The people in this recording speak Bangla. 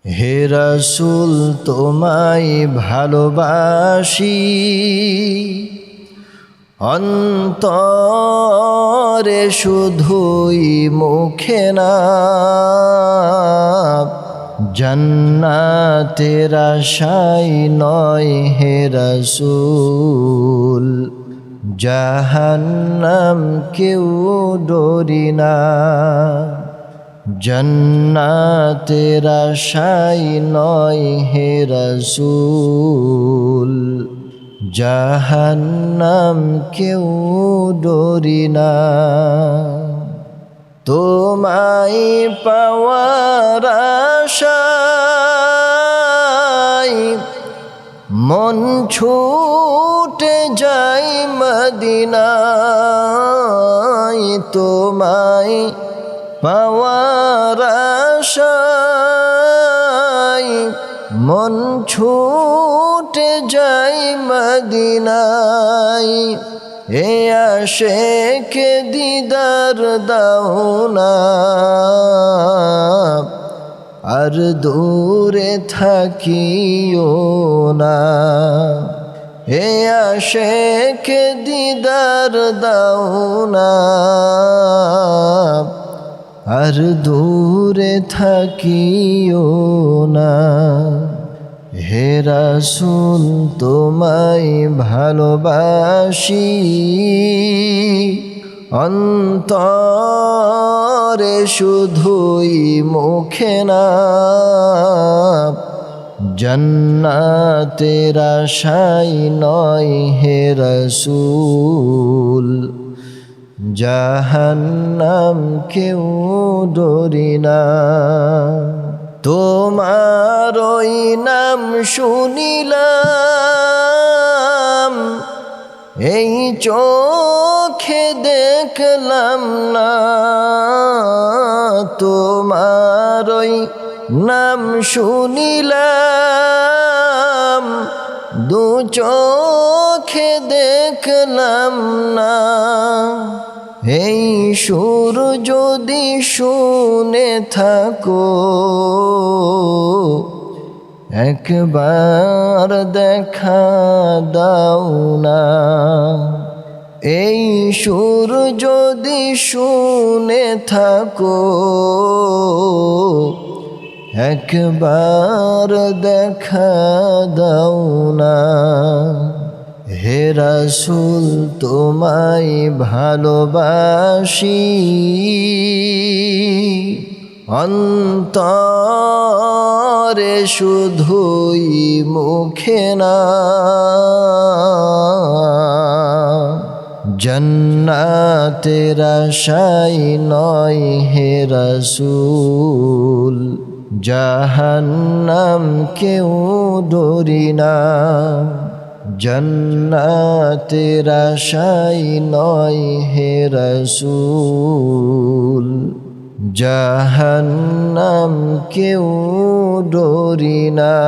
হে রাসূল তোমায় ভালোবাসি, অন্তরে শুধুই মুখে না। জান্নাতের আশায় নয় হে রাসূল, জাহান্নাম কেউ ডরি না। জান্নাতের আশায় নয় হে রাসূল, জাহান্নাম কেউ ডরি না। তোমায় পাওয়ার আশায় মন ছুটে যায় মদিনায়। তোমায় পাওয়ার আশায় মন ছুটে যায় মদিনায়। এ আশিকে দিদার দাও না, আর দূরে থাকিও না। এ আশিকে দিদার দাও না, আর দূরে থাকিও না। হে রাসূল তোমায় ভালোবাসি, অন্তরে শুধুই মুখে না। জান্নাতের আশায় নয় হে রাসূল, জাহান্নাম কেউ ডরি না। তোমার ওই নাম শুনিলাম, এই চোখে দেখলাম না। তোমার ওই নাম শুনিলাম, দু চোখে দেখলাম না। এই সুর যদি শুনে থাকো, একবার দেখা দাও না। এই সুর যদি শুনে থাকো, একবার দেখা দাও না। হে রাসূল তোমায় ভালোবাসি, অন্তরে শুধুই মুখে না। জান্নাতের আশায় নয় হে রাসূল, জাহান্নাম কেউ ডরি না। জান্নাতের আশায় নয় হে রাসূল, জাহান্নাম কেউ ডরি না।